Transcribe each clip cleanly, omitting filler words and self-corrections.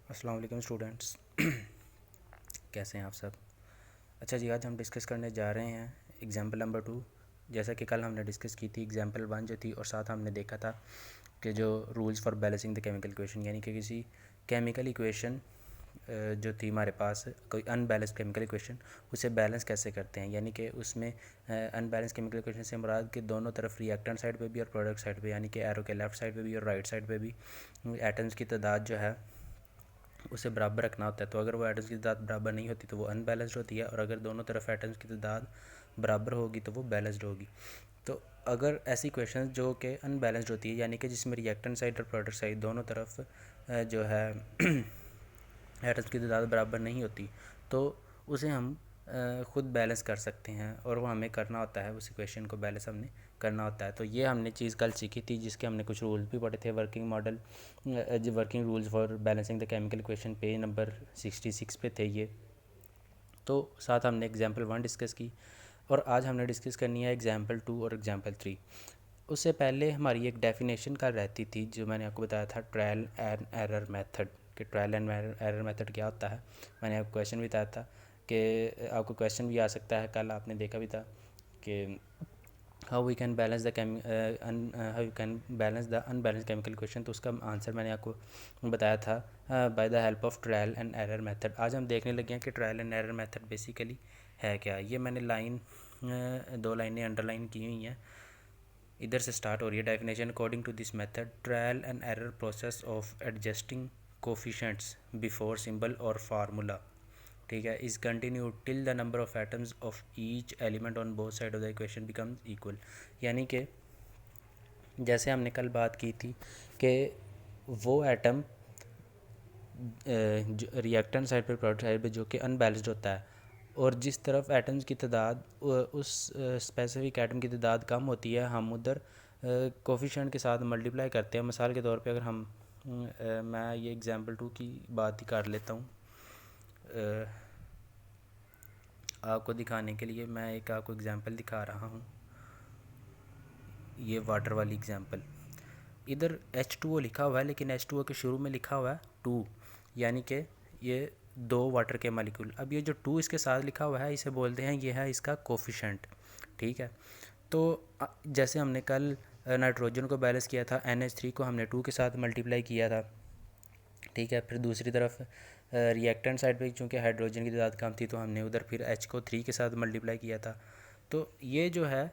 अस्सलाम वालेकुम स्टूडेंट्स। कैसे हैं आप सब? अच्छा जी, आज हम डिस्कस करने जा रहे हैं एग्जाम्पल नंबर 2। जैसा कि कल हमने डिस्कस की थी एग्जाम्पल 1 जो थी, और साथ हमने देखा था कि जो rules for balancing the chemical equation, यानी कि किसी केमिकल इक्वेशन जो थी हमारे पास, कोई अनबैलेंस केमिकल इक्वेशन, उसे बैलेंस कैसे करते हैं। यानी कि उसमें अनबैलेंस केमिकल इक्वेशन से मुराद के दोनों तरफ रिएक्टेंट साइड पे भी और प्रोडक्ट साइड पे, यानी कि एरो के लेफ़्ट साइड पे भी और राइट साइड पे भी एटम्स की तादाद जो है उसे बराबर रखना होता है। तो अगर वो एटम्स की तादाद बराबर नहीं होती तो वो अनबैलेंस्ड होती है, और अगर दोनों तरफ एटम्स की तादाद बराबर होगी तो वो बैलेंस्ड होगी। तो अगर ऐसी क्वेश्चन जो कि अनबैलेंस्ड होती है, यानी कि जिसमें रिएक्टेंट साइड और प्रोडक्ट साइड दोनों तरफ जो है एटम्स की तादाद बराबर नहीं होती, तो उसे हम ख़ुद बैलेंस कर सकते हैं, और वो हमें करना होता है, उस इक्वेशन को बैलेंस हमने करना होता है। तो ये हमने चीज़ कल सीखी थी, जिसके हमने कुछ रूल्स भी पढ़े थे। Working model working rules for balancing the chemical equation, page number 66 पे थे ये। तो साथ हमने एग्जाम्पल 1 डिस्कस की, और आज हमने डिस्कस करनी है एग्जाम्पल 2 और एग्जाम्पल 3। उससे पहले हमारी एक डेफिनेशन का रहती थी, जो मैंने आपको बताया था, ट्रायल एंड एरर मेथड। कि ट्रायल एंड एरर मेथड क्या होता है। मैंने आपको क्वेश्चन भी बताया था कि आपको क्वेश्चन भी आ सकता है, कल आपने देखा भी था कि how we can balance the how you can balance the unbalance chemical equation. तो उसका आंसर मैंने आपको बताया था by the help of trial and error method. आज हम देखने लगे हैं कि trial and error method basically है क्या। ये मैंने दो लाइनें अंडरलाइन की हुई हैं, इधर से स्टार्ट हो रही है definition. According to this method, trial and error process of adjusting coefficients before symbol और फार्मूला, ठीक है, is continue till the number of atoms of each element on both side of the equation becomes equal. यानी कि जैसे हमने कल बात की थी कि वो एटम रिएक्टेंट साइड पर प्रोडक्ट साइड पे जो कि अनबैलेंस्ड होता है, और जिस तरफ एटम्स की तादाद उस स्पेसिफिक एटम की तादाद कम होती है, हम उधर कोफिशिएंट के साथ मल्टीप्लाई करते हैं। मिसाल के तौर पे अगर हम मैं ये एग्जांपल 2 की बात ही कर लेता हूँ आपको दिखाने के लिए। मैं एक आपको एग्जांपल दिखा रहा हूँ, ये वाटर वाली एग्जांपल। इधर H2O लिखा हुआ है, लेकिन H2O के शुरू में लिखा हुआ है 2, यानी कि ये 2 वाटर के मालिक्यूल। अब ये जो 2 इसके साथ लिखा हुआ है, इसे बोलते हैं, ये है इसका कोफिशेंट, ठीक है। तो जैसे हमने कल नाइट्रोजन को बैलेंस किया था, NH3 को हमने 2 के साथ मल्टीप्लाई किया था, ठीक है। फिर दूसरी तरफ रिएक्टेंट साइड पे चूँकि हाइड्रोजन की तादाद कम थी, तो हमने उधर फिर H को 3 के साथ मल्टीप्लाई किया था। तो ये जो है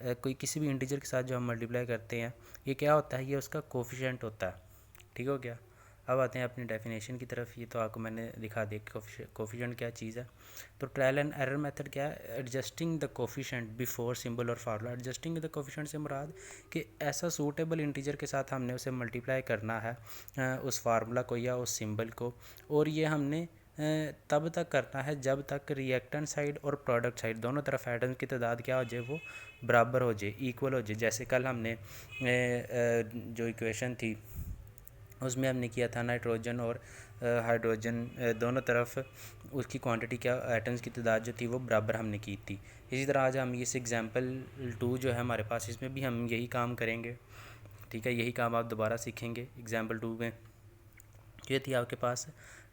कोई किसी भी इंटीजर के साथ जो हम मल्टीप्लाई करते हैं, ये क्या होता है, ये उसका कोफिशिएंट होता है, ठीक हो गया। अब आते हैं अपनी डेफिनेशन की तरफ। ये तो आपको मैंने दिखा दिया कोफिशिएंट क्या चीज़ है। तो ट्रायल एंड एरर मेथड क्या है, adjusting the coefficient before symbol और फार्मूला। एडजस्टिंग द कोफिशिएंट से मुराद कि ऐसा सूटेबल इंटीजर के साथ हमने उसे मल्टीप्लाई करना है, उस फार्मूला को या उस सिंबल को, और ये हमने तब तक करना है जब तक रिएक्टेंट साइड और प्रोडक्ट साइड दोनों तरफ एटम्स की तादाद क्या हो जाए, वो बराबर हो जाए, इक्वल हो जाए। जैसे कल हमने जो इक्वेशन थी उसमें हमने किया था नाइट्रोजन और हाइड्रोजन दोनों तरफ उसकी क्वांटिटी क्या, एटम्स की तादाद जो थी वो बराबर हमने की थी। इसी तरह आज हम इस एग्जांपल 2 जो है हमारे पास, इसमें भी हम यही काम करेंगे, ठीक है। यही काम आप दोबारा सीखेंगे एग्जांपल 2 में। ये थी आपके पास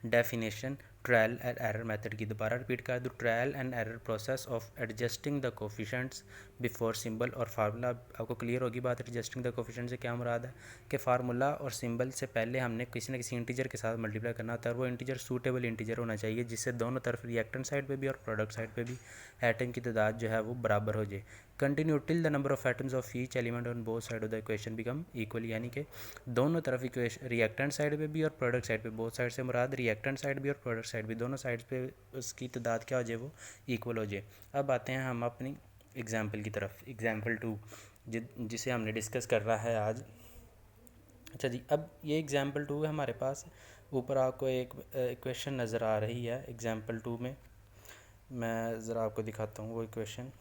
definition trial and error method की। दोबारा रिपीट कर दूँ, trial and error process of adjusting the coefficients before symbol और फार्मूला। आपको क्लियर होगी बात, एडजस्टिंग द कोफिशेंट से क्या मुराद है कि फार्मूला और सिंबल से पहले हमने किसी न किसी इंटीजर के साथ मल्टीप्लाई करना होता है, और वो इंटीजर सूटेबल इंटीजर होना चाहिए, जिससे दोनों तरफ रिएक्टेंट साइड पे भी और प्रोडक्ट साइड पे भी एटम की तादाद जो है वो बराबर हो जाए। Continue till the number of atoms of each element on both side of the equation become equal, यानी कि दोनों तरफ इक्वेशन रिएक्टेंट साइड पे भी और प्रोडक्ट साइड पे, बोथ साइड से मुराद रिएक्टेंट साइड भी और प्रोडक्ट साइड भी, दोनों साइड पे उसकी तादाद क्या हो जाए, वो इक्वल हो जाए। अब आते हैं हम अपनी एग्जांपल की तरफ, एग्जांपल 2 जिसे हमने डिस्कस कर रहा है आज। अच्छा जी, अब ये एग्जांपल 2 है हमारे पास। ऊपर आपको एक इक्वेशन नज़र आ रही है एग्जांपल 2 में, मैं ज़रा आपको दिखाता हूँ वो इक्वेशन।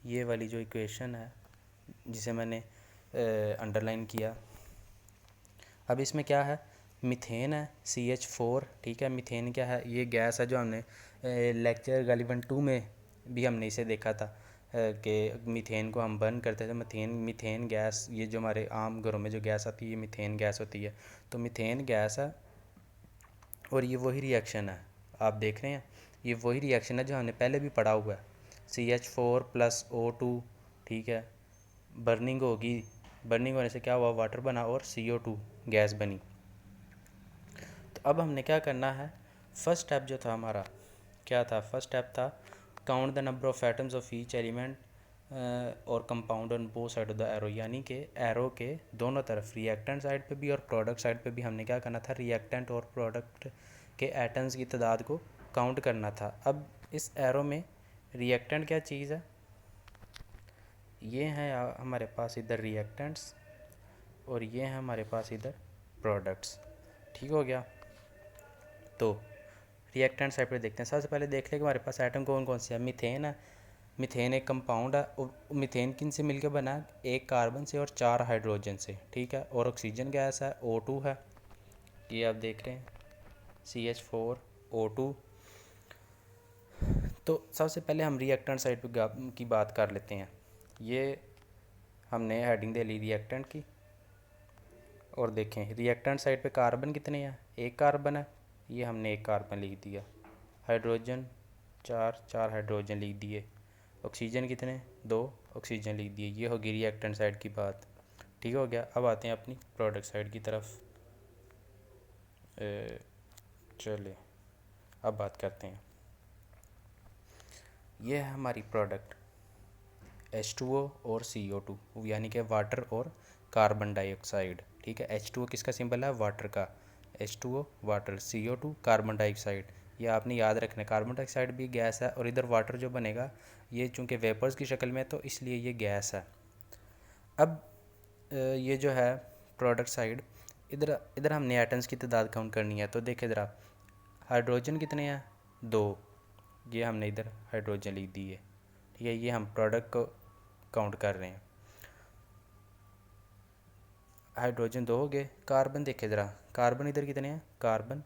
ये वाली जो इक्वेशन है जिसे मैंने अंडरलाइन किया, अब इसमें क्या है, मीथेन है CH4, ठीक है। मीथेन क्या है, ये गैस है जो हमने लेक्चर गालिबन 2 में भी हमने इसे देखा था, कि मीथेन को हम बर्न करते थे, मीथेन गैस, ये जो हमारे आम घरों में जो गैस आती है ये मीथेन गैस होती है। तो मीथेन गैस है और ये वही रिएक्शन है, आप देख रहे हैं ये वही रिएक्शन है जो हमने पहले भी पढ़ा हुआ है, CH4+O2। ठीक है, बर्निंग होगी, बर्निंग होने से क्या हुआ, वाटर बना और CO2 गैस बनी। तो अब हमने क्या करना है, फर्स्ट स्टेप जो था हमारा क्या था, फर्स्ट स्टेप था count the number of atoms of each element और compound on both side of the arrow, यानी कि एरो के दोनों तरफ रिएक्टेंट साइड पे भी और प्रोडक्ट साइड पे भी हमने क्या करना था, रिएक्टेंट और प्रोडक्ट के एटम्स की तादाद को काउंट करना था। अब इस एरो में रिएक्टेंट क्या चीज़ है, ये हैं हमारे पास इधर रिएक्टेंट्स और ये हैं हमारे पास इधर प्रोडक्ट्स। ठीक हो गया। तो रिएक्टेंट साइड पे देखते हैं। सबसे पहले देख लें कि हमारे पास एटम कौन कौन से है। मीथेन है, मीथेन एक कंपाउंड है और मीथेन किन से मिलकर बना है, एक कार्बन से और 4 हाइड्रोजन से। ठीक है, और ऑक्सीजन गैस है O2 है, ये आप देख रहे हैं CH4O2। तो सबसे पहले हम रिएक्टेंट साइड पे की बात कर लेते हैं। ये हमने हेडिंग दे ली रिएक्टेंट की, और देखें रिएक्टेंट साइड पे कार्बन कितने हैं, एक कार्बन है, ये हमने एक कार्बन लिख दिया। हाइड्रोजन 4 हाइड्रोजन लिख दिए। ऑक्सीजन कितने, 2 ऑक्सीजन लिख दिए। ये होगी रिएक्टेंट साइड की बात। ठीक हो गया। अब आते हैं अपनी प्रोडक्ट साइड की तरफ। चलिए अब बात करते हैं। ये है हमारी प्रोडक्ट H2O और CO2, यानी कि वाटर और कार्बन डाइऑक्साइड। ठीक है, H2O किसका सिंबल है, वाटर का, H2O water, CO2 carbon dioxide. ये आपने याद रखना है, कार्बन डाइऑक्साइड भी गैस है और इधर वाटर जो बनेगा ये चूँकि वेपर्स की शक्ल में है तो इसलिए ये गैस है। अब ये जो है प्रोडक्ट साइड, इधर इधर हमने एटम्स की तादाद काउंट करनी है। तो देखें ज़रा, हाइड्रोजन कितने हैं, 2, ये हमने इधर हाइड्रोजन लिख दी है। ठीक है, ये हम प्रोडक्ट को काउंट कर रहे हैं। हाइड्रोजन 2 हो गए। कार्बन देखे ज़रा, कार्बन इधर कितने हैं, कार्बन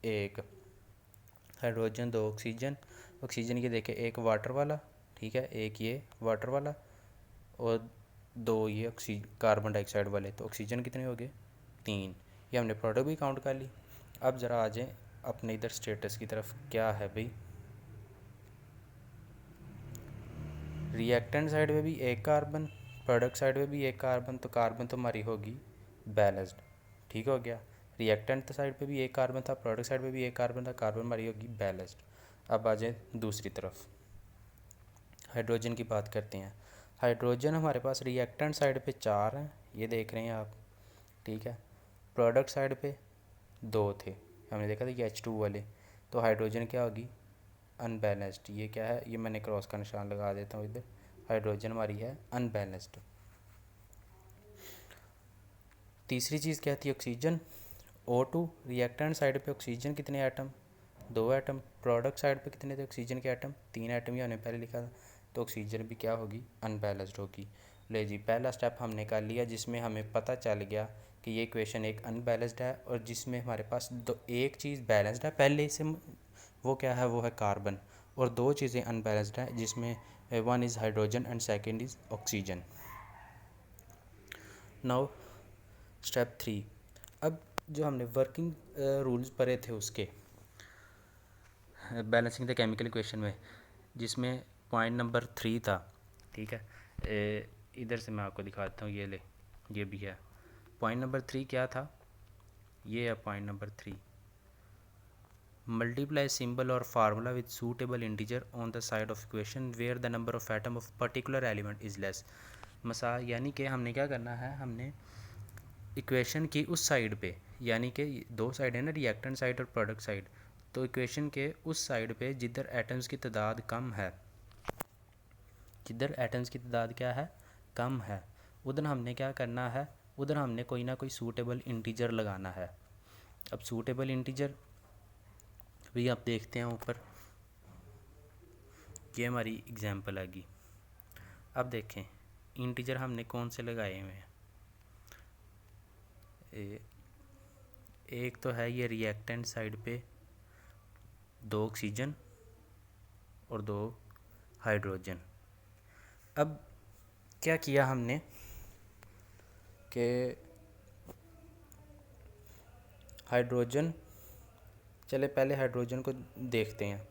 1, हाइड्रोजन 2, ऑक्सीजन, ऑक्सीजन ये देखे, एक वाटर वाला, ठीक है, एक ये वाटर वाला और 2 ये कार्बन डाइऑक्साइड वाले। तो ऑक्सीजन कितने हो गए, 3। ये हमने प्रोडक्ट भी काउंट कर ली। अब ज़रा आ जाए अपने इधर स्टेटस की तरफ। क्या है भाई, रिएक्टेंट साइड में भी एक कार्बन, प्रोडक्ट साइड में भी एक कार्बन, तो कार्बन तो हमारी होगी बैलेंस्ड। ठीक हो गया। रिएक्टेंट साइड पे भी एक कार्बन था, प्रोडक्ट साइड पे भी एक कार्बन था, कार्बन हमारी होगी बैलेंस्ड। अब आ जाए दूसरी तरफ, हाइड्रोजन की बात करते हैं। हाइड्रोजन हमारे पास रिएक्टेंट साइड पे 4 हैं, ये देख रहे हैं आप। ठीक है, प्रोडक्ट साइड पे 2 थे, हमने देखा था ये H2 वाले। तो हाइड्रोजन क्या होगी, अनबैलेंस्ड। ये क्या है, ये मैंने क्रॉस का निशान लगा देता हूँ इधर, हाइड्रोजन हमारी है अनबैलेंस्ड। तीसरी चीज़ क्या थी, ऑक्सीजन O2। रिएक्टेंट साइड पे ऑक्सीजन कितने एटम, 2 एटम। प्रोडक्ट साइड पे कितने थे ऑक्सीजन के एटम, 3 एटम, ये हमने पहले लिखा था। तो ऑक्सीजन भी क्या होगी, अनबैलेंस्ड होगी। ले जी, पहला स्टेप हमने कर लिया जिसमें हमें पता चल गया कि ये इक्वेशन एक अनबैलेंस्ड है और जिसमें हमारे पास एक चीज़ बैलेंस्ड है पहले से, वो क्या है, वो है कार्बन, और 2 चीज़ें अनबैलेंस्ड है जिसमें one is hydrogen and second is oxygen. Now step 3। अब जो हमने वर्किंग रूल्स पढ़े थे उसके बैलेंसिंग द केमिकल इक्वेशन में, जिसमें पॉइंट नंबर 3 था। ठीक है, इधर से मैं आपको दिखाता हूँ, ये ले, ये भी है। पॉइंट नंबर 3 क्या था, ये है पॉइंट नंबर 3। मल्टीप्लाई सिंबल और formula with suitable integer on the side of equation where the number of atom of particular element is less. यानी कि हमने क्या करना है, हमने इक्वेशन की उस साइड पे, यानी कि 2 साइड है ना, रिएक्टेंट साइड और प्रोडक्ट साइड, तो इक्वेशन के उस साइड पे जिधर एटम्स की तादाद कम है, जिधर एटम्स की तादाद क्या है, कम है, उधर हमने क्या करना है, उधर हमने कोई ना कोई सूटेबल इंटीजर लगाना है। अब सूटेबल इंटीजर भी आप देखते हैं ऊपर, ये हमारी एग्जांपल आएगी। अब देखें इंटीजर हमने कौन से लगाए हुए हैं। एक तो है ये रिएक्टेंट साइड पे 2 ऑक्सीजन और 2 हाइड्रोजन। अब क्या किया हमने कि हाइड्रोजन, चले पहले हाइड्रोजन को देखते हैं।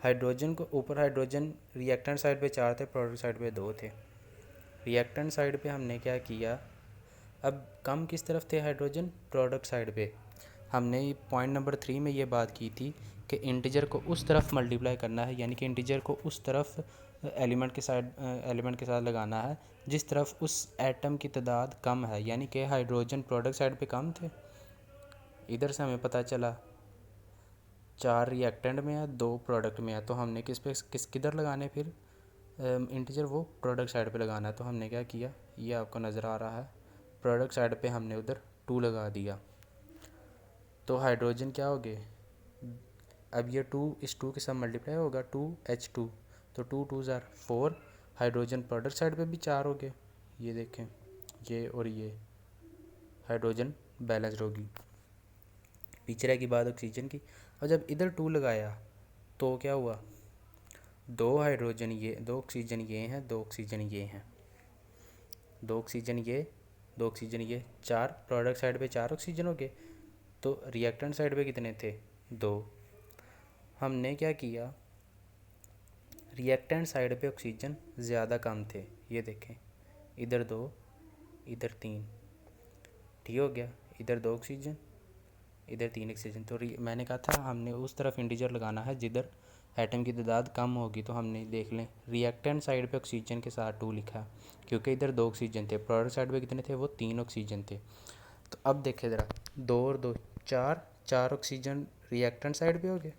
हाइड्रोजन को ऊपर हाइड्रोजन रिएक्टेंट साइड पे 4 थे, प्रोडक्ट साइड पे 2 थे। रिएक्टेंट साइड पे हमने क्या किया, अब कम किस तरफ थे हाइड्रोजन, प्रोडक्ट साइड पे। हमने पॉइंट नंबर 3 में ये बात की थी कि इंटीजर को उस तरफ मल्टीप्लाई करना है, यानी कि इंटीजर को उस तरफ एलिमेंट के साथ लगाना है जिस तरफ उस एटम की तादाद कम है, यानी कि हाइड्रोजन प्रोडक्ट साइड पे कम थे। इधर से हमें पता चला 4 रिएक्टेंट में है, 2 प्रोडक्ट में है, तो हमने किधर लगाने फिर इंटीजर, वो प्रोडक्ट साइड पे लगाना है। तो हमने क्या किया, ये आपको नज़र आ रहा है, प्रोडक्ट साइड पे हमने उधर 2 लगा दिया। तो हाइड्रोजन क्या हो गए, अब ये 2 इस 2 के साथ मल्टीप्लाई होगा, 2H2, तो 2 2 ज़ार 4। हाइड्रोजन प्रोडक्ट साइड पे भी 4 हो गए, ये देखें, ये और ये हाइड्रोजन बैलेंस्ड होगी। पीछे रह की बात ऑक्सीजन की। और जब इधर 2 लगाया तो क्या हुआ, 2 हाइड्रोजन ये, 2 ऑक्सीजन ये हैं, 2 ऑक्सीजन ये हैं, 2 ऑक्सीजन ये, 2 ऑक्सीजन ये, 4 प्रोडक्ट साइड पे 4 ऑक्सीजन हो गए। तो रिएक्टेंट साइड पे कितने थे, 2। हमने क्या किया, रिएक्टेंट साइड पे ऑक्सीजन ज़्यादा कम थे, ये देखें, इधर 2 इधर 3, ठीक हो गया, इधर 2 ऑक्सीजन इधर 3 ऑक्सीजन। तो मैंने कहा था हमने उस तरफ इंटीजर लगाना है जिधर एटम की तादाद कम होगी। तो हमने देख लें रिएक्टेंट साइड पे ऑक्सीजन के साथ 2 लिखा है क्योंकि इधर 2 ऑक्सीजन थे, प्रोडक्ट साइड पे कितने थे, वो 3 ऑक्सीजन थे। तो अब देखें ज़रा, 2 और 2 4 ऑक्सीजन रिएक्टेंट साइड पे हो गए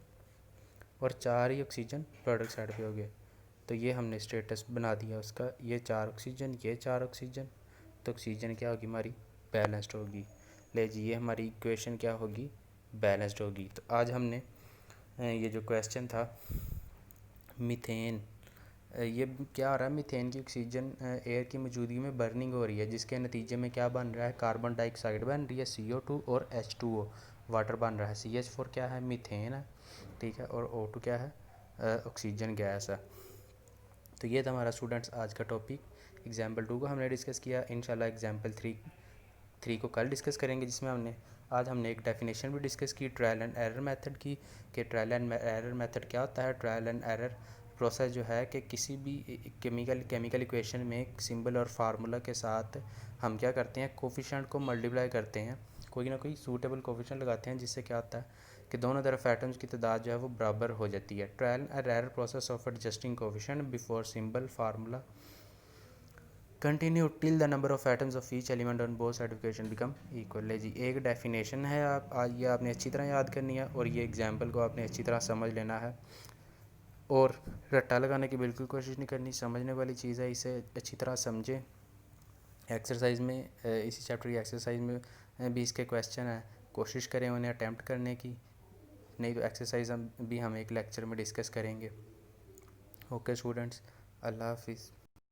और 4 ही ऑक्सीजन प्रोडक्ट साइड पे हो गए। तो ये हमने स्टेटस बना दिया उसका, ये 4 ऑक्सीजन, ये 4 ऑक्सीजन, तो ऑक्सीजन क्या होगी हमारी, बैलेंस्ड होगी। ले जी, ये हमारी इक्वेशन क्या होगी, बैलेंस्ड होगी। तो आज हमने ये जो क्वेश्चन था मीथेन, ये क्या हो रहा है, मीथेन की ऑक्सीजन एयर की मौजूदगी में बर्निंग हो रही है, जिसके नतीजे में क्या बन रहा है, कार्बन डाइऑक्साइड बन रही है, CO2 और H2O वाटर बन रहा है, CH4 क्या है, मीथेन है, ठीक है, और O2 क्या है, ऑक्सीजन गैस है। तो ये था हमारा स्टूडेंट्स आज का टॉपिक। एग्जाम्पल 2 को हमने डिस्कस किया, इंशाल्लाह एग्जाम्पल 3 को कल डिस्कस करेंगे, जिसमें आज हमने एक डेफिनेशन भी डिस्कस की ट्रायल एंड एरर मेथड की, कि ट्रायल एंड एरर मेथड क्या होता है। ट्रायल एंड एरर प्रोसेस जो है कि किसी भी केमिकल इक्वेशन में सिंबल और फार्मूला के साथ हम क्या करते हैं, कोफिशिएंट को मल्टीप्लाई करते हैं, कोई ना कोई सूटेबल कोफिशिएंट लगाते हैं, जिससे क्या होता है कि दोनों तरफ एटम्स की तादाद जो है वो बराबर हो जाती है। Trial and error process of adjusting coefficient before symbol formula continue till the number of atoms of each element on both side equation become equal. है जी, एक डेफिनेशन है, आप आज ये आपने अच्छी तरह याद करनी है और ये एग्जाम्पल को आपने अच्छी तरह समझ लेना है और रट्टा लगाने की बिल्कुल कोशिश नहीं करनी, समझने वाली चीज़ है, इसे अच्छी तरह समझें। एक्सरसाइज में इसी चैप्टर की एक्सरसाइज में भी इसके क्वेश्चन हैं, कोशिश करें उन्हें अटैम्प्ट करने की, नहीं तो एक्सरसाइज भी हम एक लेक्चर में डिस्कस करेंगे। ओके स्टूडेंट्स, अल्लाह हाफिज़।